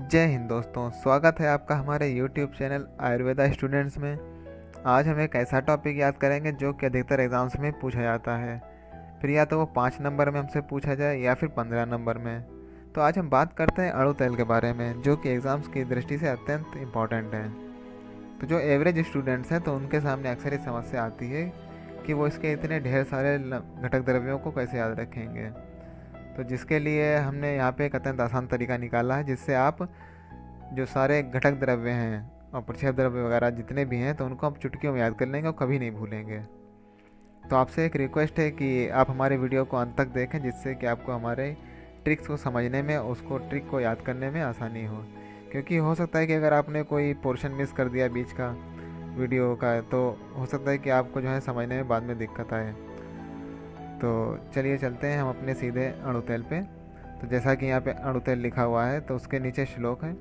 जय हिंद दोस्तों, स्वागत है आपका हमारे YouTube चैनल आयुर्वेदा स्टूडेंट्स में। आज हम एक ऐसा टॉपिक याद करेंगे जो कि अधिकतर एग्ज़ाम्स में पूछा जाता है। फिर या तो वो 5 नंबर में हमसे पूछा जाए या फिर 15 नंबर में। तो आज हम बात करते हैं अड़ू तेल के बारे में, जो कि एग्ज़ाम्स की दृष्टि से अत्यंत इम्पॉर्टेंट है। तो जो एवरेज स्टूडेंट्स हैं तो उनके सामने अक्सर ये समस्या आती है कि वो इसके इतने ढेर सारे घटक द्रव्यों को कैसे याद रखेंगे। तो जिसके लिए हमने यहाँ पे एक अत्यंत आसान तरीका निकाला है, जिससे आप जो सारे घटक द्रव्य हैं और प्रतिशत द्रव्य वगैरह जितने भी हैं तो उनको आप चुटकियों में याद कर लेंगे और कभी नहीं भूलेंगे। तो आपसे एक रिक्वेस्ट है कि आप हमारे वीडियो को अंत तक देखें, जिससे कि आपको हमारे ट्रिक्स को समझने में, उसको ट्रिक को याद करने में आसानी हो। क्योंकि हो सकता है कि अगर आपने कोई पोर्शन मिस कर दिया बीच का वीडियो का, तो हो सकता है कि आपको जो है समझने में बाद में दिक्कत आए। तो चलिए चलते हैं हम अपने सीधे अणु तेल पे। तो जैसा कि यहाँ पे अणु तेल लिखा हुआ है तो उसके नीचे श्लोक है।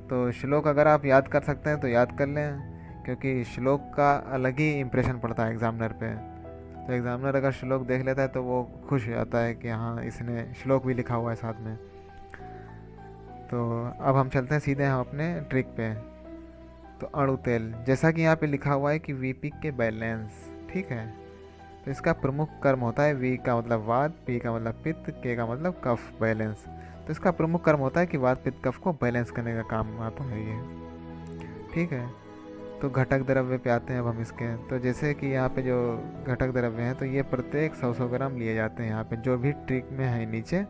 तो श्लोक अगर आप याद कर सकते हैं तो याद कर लें, क्योंकि श्लोक का अलग ही इम्प्रेशन पड़ता है एग्ज़ामिनर पे। तो एग्ज़ामिनर अगर श्लोक देख लेता है तो वो खुश हो जाता है कि हाँ, इसने श्लोक भी लिखा हुआ है साथ में। तो अब हम चलते हैं सीधे हम अपने ट्रिक पे। तो अणु तेल, जैसा कि यहाँ पे लिखा हुआ है कि वीपी के बैलेंस, ठीक है। तो इसका प्रमुख कर्म होता है, वी का मतलब वात, पी का मतलब पित्त, के का मतलब कफ, बैलेंस। तो इसका प्रमुख कर्म होता है कि वात पित्त कफ को बैलेंस करने का काम आता है ये, ठीक है। तो घटक द्रव्य पे आते हैं अब हम इसके। तो जैसे कि यहाँ पे जो घटक द्रव्य हैं तो ये प्रत्येक 100 ग्राम लिए जाते हैं। यहाँ पे जो भी ट्रिक में है नीचे,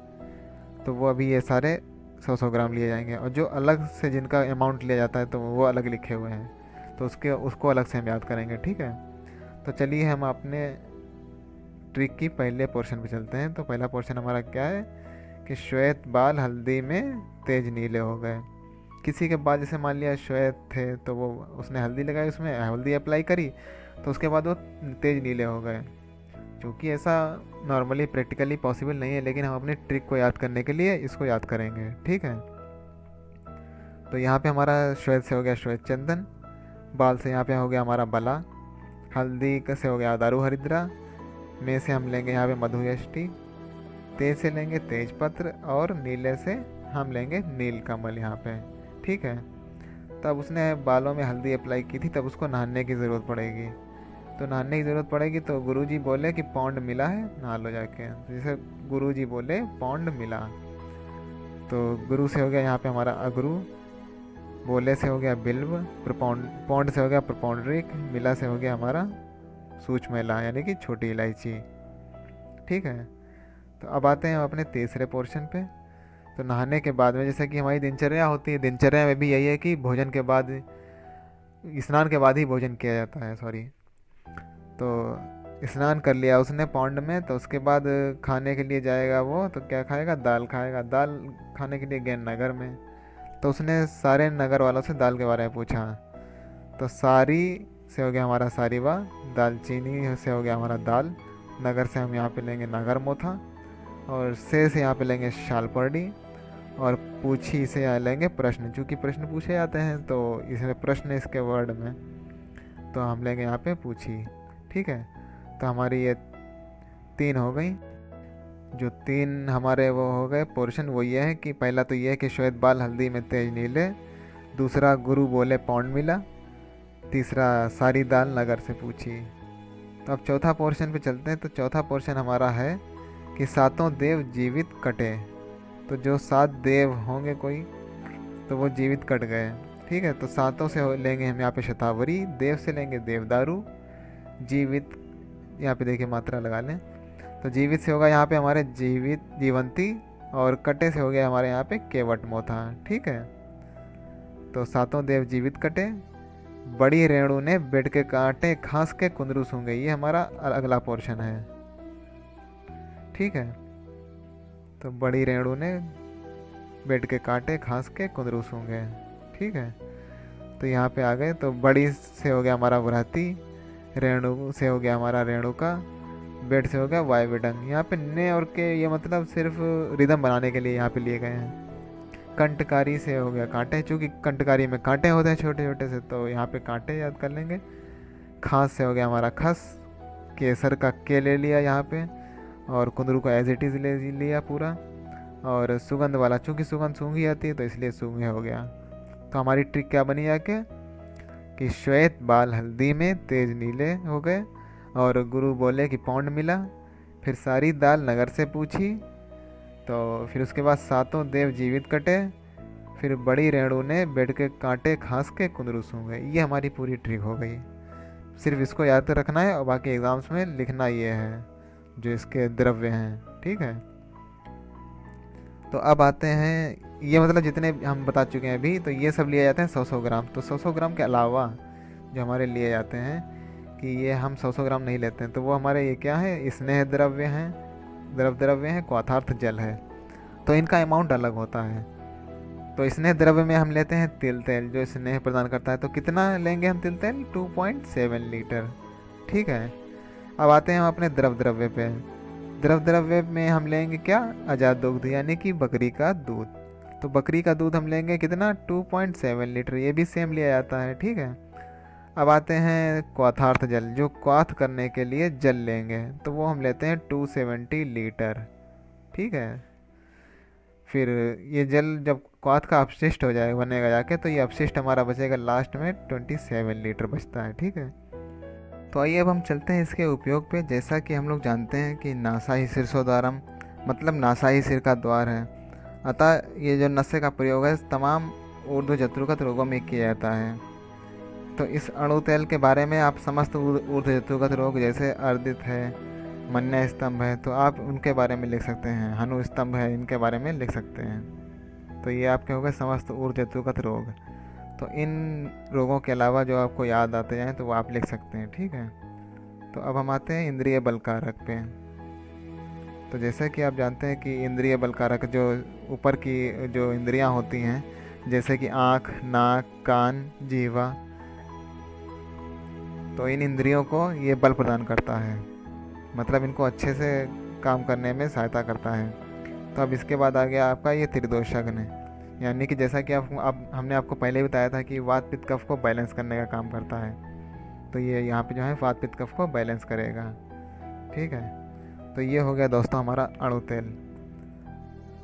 तो वो अभी ये सारे 100 ग्राम लिए जाएंगे, और जो अलग से जिनका अमाउंट लिया जाता है तो वो अलग लिखे हुए हैं, तो उसको अलग से हम याद करेंगे, ठीक है। तो चलिए हम अपने ट्रिक की पहले पोर्शन पे चलते हैं। तो पहला पोर्शन हमारा क्या है कि श्वेत बाल हल्दी में तेज नीले हो गए। किसी के बाल जैसे मान लिया श्वेत थे तो वो उसने हल्दी लगाई, उसमें हल्दी अप्लाई करी, तो उसके बाद वो तेज नीले हो गए। क्योंकि ऐसा नॉर्मली प्रैक्टिकली पॉसिबल नहीं है, लेकिन हम अपनी ट्रिक को याद करने के लिए इसको याद करेंगे, ठीक है। तो यहाँ पे हमारा श्वेत से हो गया श्वेत चंदन, बाल से यहाँ पे हो गया हमारा बला, हल्दी से हो गया दारू हरिद्रा, में से हम लेंगे यहाँ पे मधुयष्टि, तेज से लेंगे तेज पत्र, और नीले से हम लेंगे नील कमल यहाँ पे, ठीक है। तब उसने बालों में हल्दी अप्लाई की थी, तब उसको नहाने की ज़रूरत पड़ेगी। तो नहाने की ज़रूरत पड़ेगी तो गुरुजी बोले कि पौंड मिला है, नहा लो जाके। तो जैसे गुरुजी बोले पौंड मिला, तो गुरु से हो गया यहाँ पे हमारा अगरू, बोले से हो गया बिल्व, पौंड से हो गया प्रपौंडरिक, मिला से हो गया हमारा सूक्ष्म इलायची यानी कि छोटी इलायची, ठीक है। तो अब आते हैं हम अपने तीसरे पोर्शन पे। तो नहाने के बाद में, जैसे कि हमारी दिनचर्या होती है, दिनचर्या में भी यही है कि भोजन के बाद, स्नान के बाद ही भोजन किया जाता है, सॉरी। तो स्नान कर लिया उसने पौंड में, तो उसके बाद खाने के लिए जाएगा वो, तो क्या खाएगा, दाल खाएगा। दाल खाने के लिए गए नगर में, तो उसने सारे नगर वालों से दाल के बारे में पूछा। तो सारी से हो गया हमारा सारीवा, दालचीनी से हो गया हमारा दाल, नगर से हम यहाँ पे लेंगे नागर मोथा, और से यहाँ पे लेंगे शालपर्डी, और पूछी से यहाँ लेंगे प्रश्न। चूँकि प्रश्न पूछे जाते हैं तो इसमें प्रश्न इसके वर्ड में, तो हम लेंगे यहाँ पे पूछी, ठीक है। तो हमारी ये 3 हो गई। जो 3 हमारे वो हो गए पोर्शन, वो ये है कि पहला तो ये है कि श्वेत बाल हल्दी में तेज नीले, दूसरा गुरु बोले पौंड मिला, तीसरा सारी दाल नगर से पूछी। तो अब चौथा पोर्शन पे चलते हैं। तो चौथा पोर्शन हमारा है कि सातों देव जीवित कटे। तो जो 7 देव होंगे कोई, तो वो जीवित कट गए, ठीक है। तो सातों से लेंगे हम यहाँ पे शतावरी, देव से लेंगे देवदारू, जीवित यहाँ पे देखिए मात्रा लगा लें। तो जीवित से होगा यहाँ पे हमारे जीवंती, और कटे से हो गया हमारे यहाँ पे केवट मोथा, ठीक है। तो सातों देव जीवित कटे, बड़ी रेणु ने बेड के कांटे खांस के कुंदरू सूंघे। ये हमारा अगला पोर्शन है, ठीक है। तो बड़ी रेणु ने बेड के कांटे खांस के कुंदरू सूंघे, ठीक है। तो यहाँ पे आ गए। तो बड़ी से हो गया हमारा बृहति, रेणु से हो गया हमारा रेणुका, बेड से हो गया वायुविडंग। यहाँ पे ने और के ये मतलब सिर्फ रिदम बनाने के लिए यहाँ पे लिए गए हैं। कंटकारी से हो गया कांटे, चूँकि कंटकारी में कांटे होते हैं छोटे छोटे से, तो यहाँ पे कांटे याद कर लेंगे। खास से हो गया हमारा खस, केसर का के ले लिया यहाँ पे, और कुंदरू का एज इट इज़ ले लिया पूरा, और सुगंध वाला, चूँकि सुगंध सूंघी आती है तो इसलिए सूंघे हो गया। तो हमारी ट्रिक क्या बनी आके कि श्वेत बाल हल्दी में तेज नीले हो गए, और गुरु बोले कि पौंड मिला। फिर सारी दाल नगर से पूछी, तो फिर उसके बाद सातों देव जीवित कटे। फिर बड़ी रेणु ने बेड के कांटे खांस के कुंदरू सूंघे। ये हमारी पूरी ट्रिक हो गई। सिर्फ इसको याद रखना है और बाकी एग्ज़ाम्स में लिखना ये है जो इसके द्रव्य हैं, ठीक है। तो अब आते हैं, ये मतलब जितने हम बता चुके हैं अभी, तो ये सब लिए जाते हैं 100-100 ग्राम। तो 100-100 ग्राम के अलावा जो हमारे लिए जाते हैं कि ये हम 100-100 ग्राम नहीं लेते हैं, तो वो हमारे ये क्या है, स्नेह द्रव्य हैं, द्रव्य हैं, क्वाथार्थ जल है। तो इनका अमाउंट अलग होता है। तो स्नेह द्रव्य में हम लेते हैं तिल तेल जो स्नेह प्रदान करता है। तो कितना लेंगे हम तिल तेल, 2.7 लीटर, ठीक है। अब आते हैं हम अपने द्रव्य पे। द्रव्य में हम लेंगे क्या, आज़ाद दुग्ध यानी कि बकरी का दूध। तो बकरी का दूध हम लेंगे कितना, 2.7 लीटर, ये भी सेम लिया जाता है, ठीक है। अब आते हैं क्वाथार्थ जल, जो क्वाथ करने के लिए जल लेंगे, तो वो हम लेते हैं 270 लीटर, ठीक है। फिर ये जल जब क्वाथ का अपशिष्ट हो जाएगा, बनेगा जाके, तो ये अपशिष्ट हमारा बचेगा लास्ट में 27 लीटर बचता है, ठीक है। तो आइए अब हम चलते हैं इसके उपयोग पे। जैसा कि हम लोग जानते हैं कि नासा ही शीर्षोद्वारम, मतलब नासा ही सिर का द्वार है। अतः ये जो नशे का प्रयोग है तमाम ऊर्ध्व जत्रुगत रोगों में किया जाता है। तो इस अणु तेल के बारे में आप समस्त ऊर्ध्व जत्रुगत रोग जैसे अर्दित है, मन्य स्तंभ है, तो आप उनके बारे में लिख सकते हैं। हनु स्तंभ है, इनके बारे में लिख सकते हैं। तो ये आपके हो गए समस्त ऊर्ध्व जत्रुगत रोग। तो इन रोगों के अलावा जो आपको याद आते जाएँ तो वो आप लिख सकते हैं, ठीक है। तो अब हम आते हैं इंद्रिय बलकारक पे। तो जैसे कि आप जानते हैं कि इंद्रिय बलकारक जो ऊपर की जो इंद्रियां होती हैं, जैसे कि आँख, नाक, कान, जीवा, तो इन इंद्रियों को ये बल प्रदान करता है, मतलब इनको अच्छे से काम करने में सहायता करता है। तो अब इसके बाद आ गया आपका ये त्रिदोषज्ञ, यानी कि जैसा कि आप हमने आपको पहले बताया था कि वात पित्त कफ को बैलेंस करने का काम करता है। तो ये यहाँ पे जो है वात पित्त कफ को बैलेंस करेगा, ठीक है। तो ये हो गया दोस्तों हमारा अणु तेल।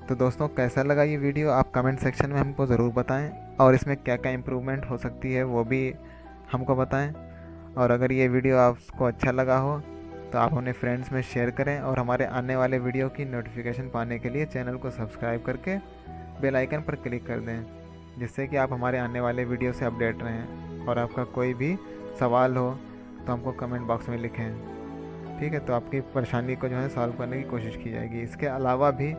तो दोस्तों कैसा लगा ये वीडियो, आप कमेंट सेक्शन में हमको ज़रूर बताएं, और इसमें क्या क्या इम्प्रूवमेंट हो सकती है वो भी हमको बताएं। और अगर ये वीडियो आपको अच्छा लगा हो तो आप अपने फ्रेंड्स में शेयर करें, और हमारे आने वाले वीडियो की नोटिफिकेशन पाने के लिए चैनल को सब्सक्राइब करके बेल आइकन पर क्लिक कर दें, जिससे कि आप हमारे आने वाले वीडियो से अपडेट रहें। और आपका कोई भी सवाल हो तो हमको कमेंट बॉक्स में लिखें, ठीक है। तो आपकी परेशानी को जो है सॉल्व करने की कोशिश की जाएगी। इसके अलावा भी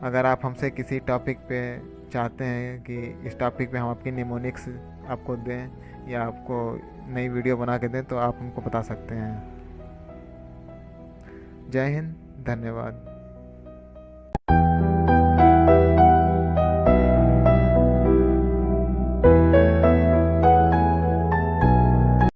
अगर आप हमसे किसी टॉपिक पे चाहते हैं कि इस टॉपिक पे हम आपकी निमोनिक्स आपको दें या आपको नई वीडियो बना के दें, तो आप हमको बता सकते हैं। जय हिंद, धन्यवाद।